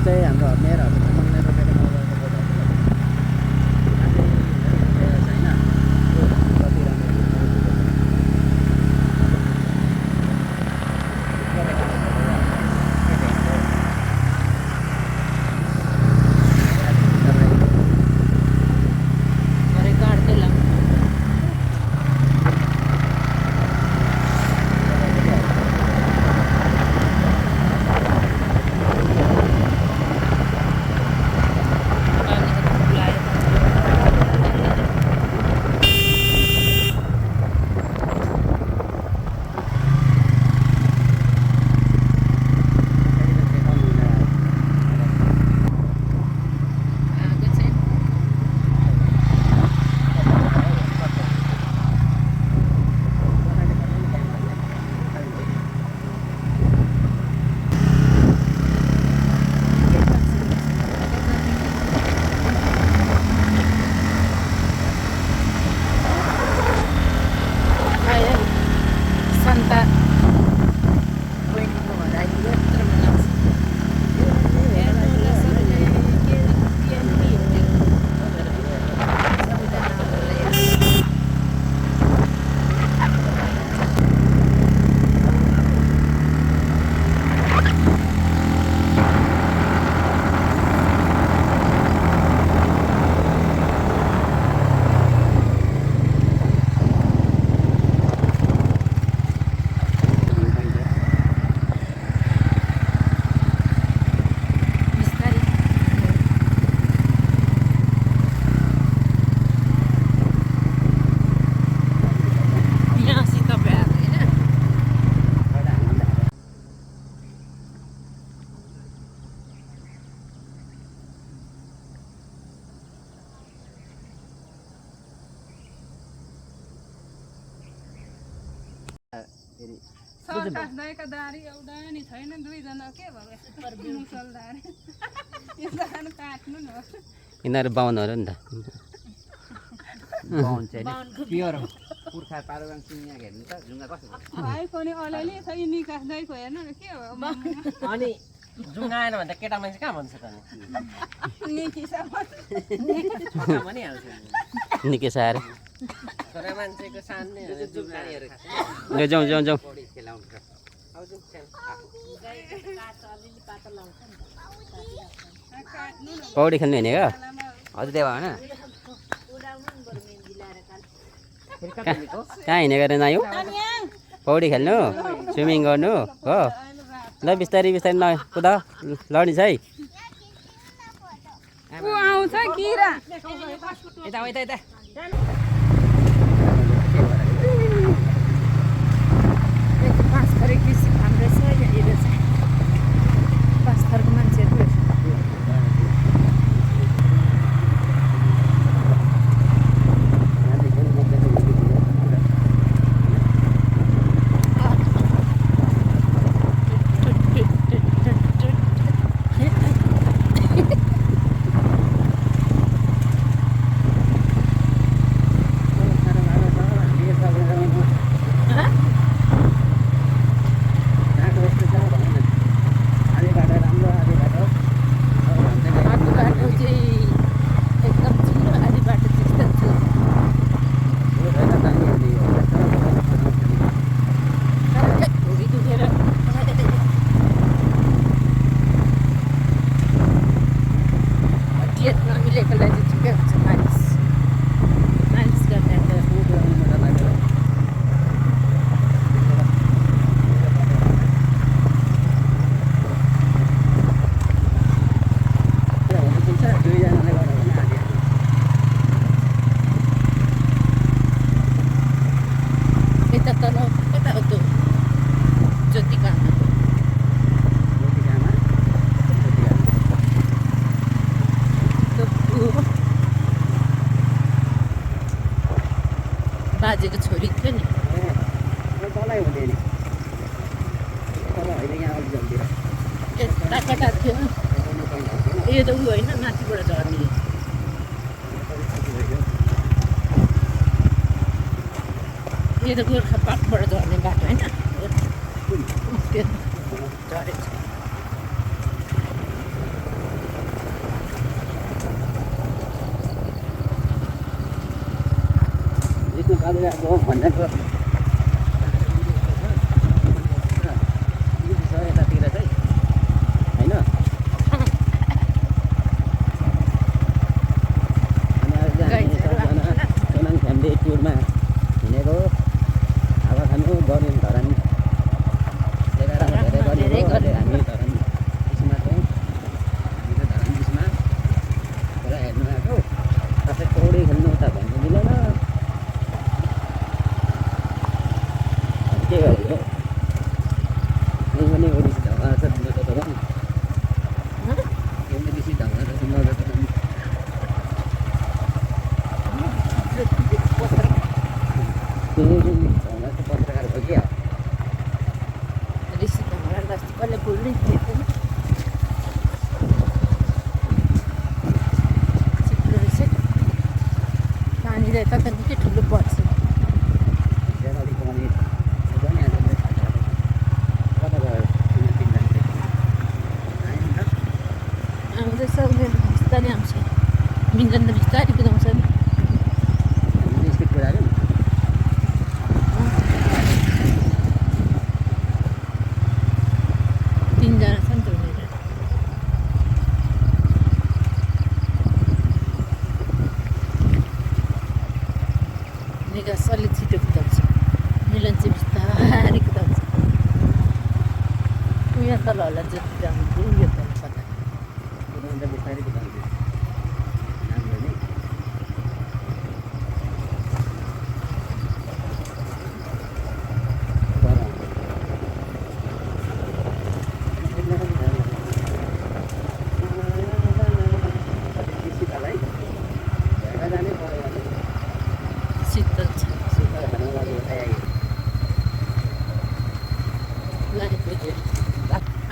चाहिँ हाम्रो मेयरहरू कमलले रोपेको नभएको बोटहरू कति राम्रो सरकासदायका दारी एउटा नि छैन दुईजना के भयो मुसलदारी यसलाई काट्नु न यिनीहरू बाहुनहरू नि त बाहुन चाहिँ प्योर पुर्खा पारुगाङ सिङ्गा हेर्नु त जुङ्गा कस्तो भाइ पनि अलिअलि छ यी निकास्दैको हेर्नु न के हो अनि जुङ्गा आएन भने त केटा मान्छे कहाँ भन्छ त छोटा भनिहाल्छ निकै साह्रो छोरा मान्छेको सान्ने जाउँ जाउँ जाउँ पौडी खेल्नु हिँडेको हजुर देवा होइन कहाँ हिँडेको रे नायो पौडी खेल्नु स्विमिङ गर्नु हो ल बिस्तारै बिस्तारै ल कुदा लडिन्छ है को आउँछ किरा यता यता यता बाजेको छोरी थियो नि कता थियो यो त ऊ होइन माथिबाट झर्ने यो त गोर्खा पाटबाट झर्ने बाटो होइन त्यो झरेछ बालुवाको भन्दाको यतातिर चाहिँ होइन सोनाङ फ्यामिली टुरमा हिँडेको हावा खानु गऱ्यौँ धरान धेरै गरेर हामी धरान बिचमा चाहिँ हामी त धरान बिचमा खोला हेर्नु आएको कसै पौडी खेल्नु त भन्नु मिलेन के गरेको यही पनि ओडिसी ढङ्गा छ तिम्रो त भन ओडिसी ढङ्गा छ तिम्रो त ढङ्गा त पत्रकार हो क्या ऋषि ढङ्गा जस्तो कसले बोल्नै थिएन चिप्लो रहेछ पानीले त निकै ठुलो पर्छ आउँदैछ उनीहरू बिस्तारै आउँछ मिन्जन त बिस्तारै कुदाउँछ नि स्पिड कुदायो तिनजना छ नि त उनीहरू निकास अलि छिटो कुदाउँछ मिलन चाहिँ बिस्तारै कुदाउँछ उयो तल होला जति जानु उयो तल कता कुदाउँदा बिस्तारै कुदाउँछ राम्रो नि शीतल छ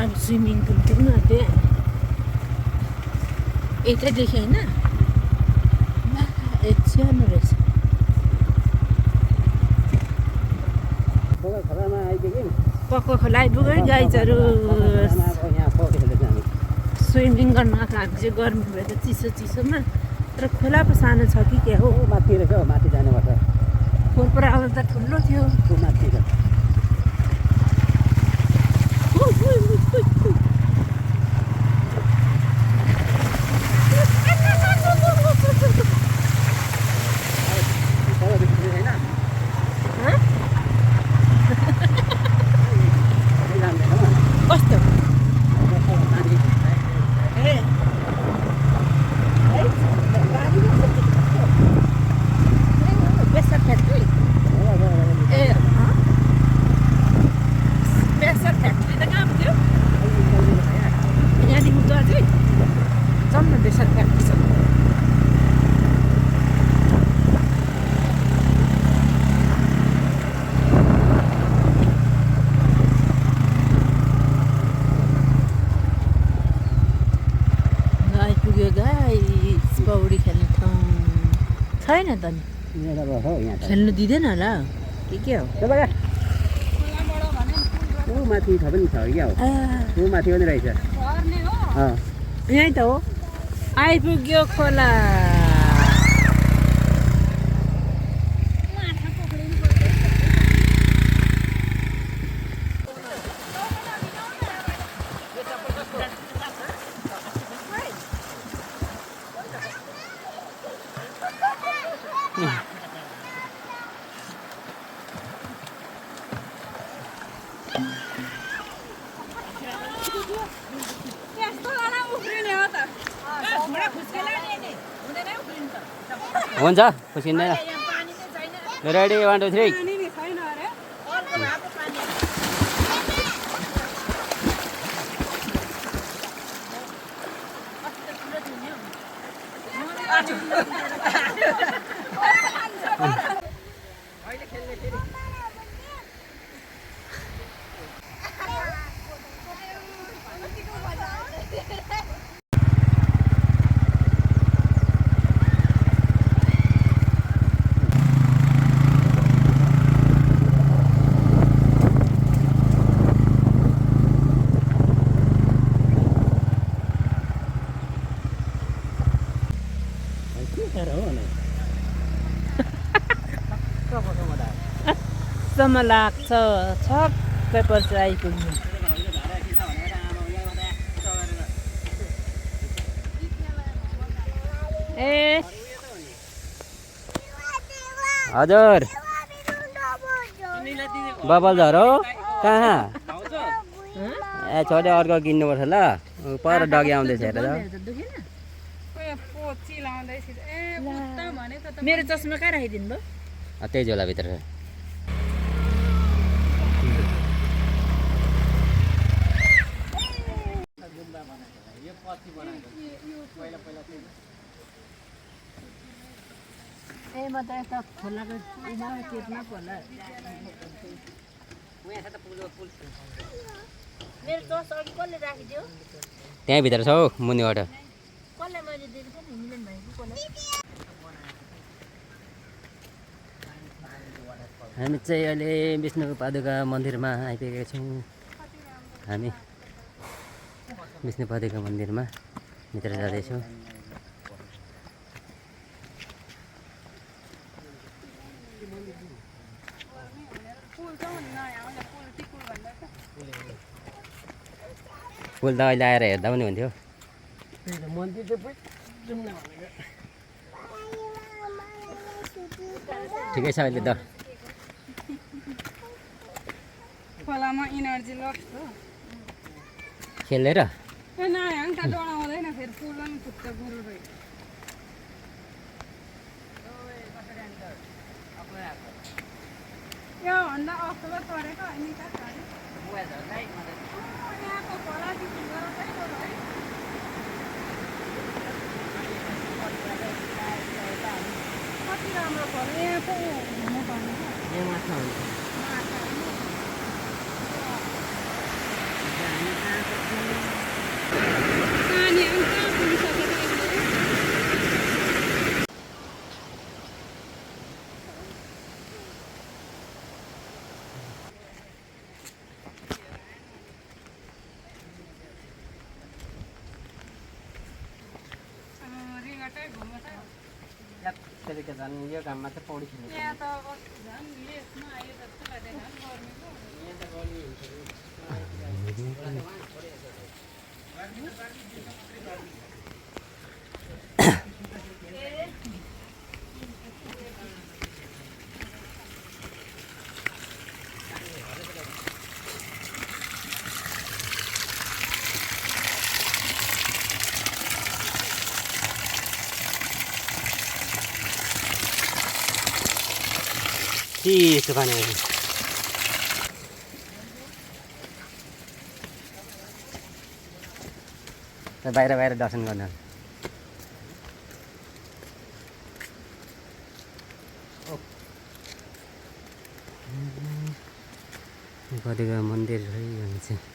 अब स्विमिङ पुल पुग्नु आँट्यो यतैदेखि होइन सानो रहेछ खोलामा आइपुग्यौँ पक्को खोला आइपुग्यो गाइजहरू यहाँ पौडी खेल्दैछ हामी स्विमिङ गर्न आएको हामी चाहिँ गर्मी भएर चिसो चिसोमा तर खोला पो सानो छ कि क्या हो माथि रहेछ हौ माथि जानुपर्छ खोल पर आउँदा त ठुलो थियो ऊ माथि छ कस्तो बेसर फ्याक्ट्री ए बेसर फ्याक्ट्री त कहाँ पुग्यो यहाँदेखि त अझै जाउँ न बेसर फ्याक्ट्री छ आइपुग्यो गाइस पौडी खेल्ने ठाउँ छैन त नि खेल्नु दिँदैन होला के हो ऊ माथि छ पनि छ क्या हो ऊ माथि पनि रहेछ झर्ने हो यहीँ त हो आइपुग्यो खोला माछा पक्रिनु पर्छ यस्तो लाला उफ्रिने हो त हुन्छ खुसिँदैन रेडी 1 2 3 पानी नि छैन अरे समय लाग्छ छक्कै पर्छ आइपुग्नु ए हजुर बबल झर हो कहाँ ए छोडे अर्को किन्नुपर्छ ल पर डगी आउँदैछ हेर त पोची लाउँदैछ ए पुत्ता भने त मेरो चस्मा कहाँ राखिदिनु भयो त्यही झोलाभित्र छ ए म त यता खोलाको चेतमा होला मेरो चस अघि कसले राखिदियो त्यहीँ भित्र छ हौ मुनिबाट कसलाई मैले दिएको थिएँ नि मिलन भाइ कसलाई हामी चाहिँ अहिले विष्णु पादुका मन्दिरमा आइपुगेका छौँ हामी विष्णु पादुका मन्दिरमा भित्र जाँदैछौँ फुल त अहिले आएर हेर्दा पनि हुन्थ्यो ठिकै छ अहिले त खोलामा इनर्जी लस हो खेलेर ए नआयो नि त डढाउँदैन फेरि पुल पनि फुट्छ गुरु भइ यो भन्दा अक्टोबर परेको होइन त यहाँको खोला चाहिँ गराउँदै गयो है कति राम्रो खोला यहाँको हुनुपर्ने नानी अनि कहाँ पुगिसकेको रिगटै घुम्छ झन् यो घाममा चाहिँ पौडी खेल्नु यहाँ त झन् यसमा आयो जस्तो लाग्दैन गर्मीको चिसो पानी बाहिर बाहिर दर्शन गर्न पादुका मन्दिर है यहाँ चाहिँ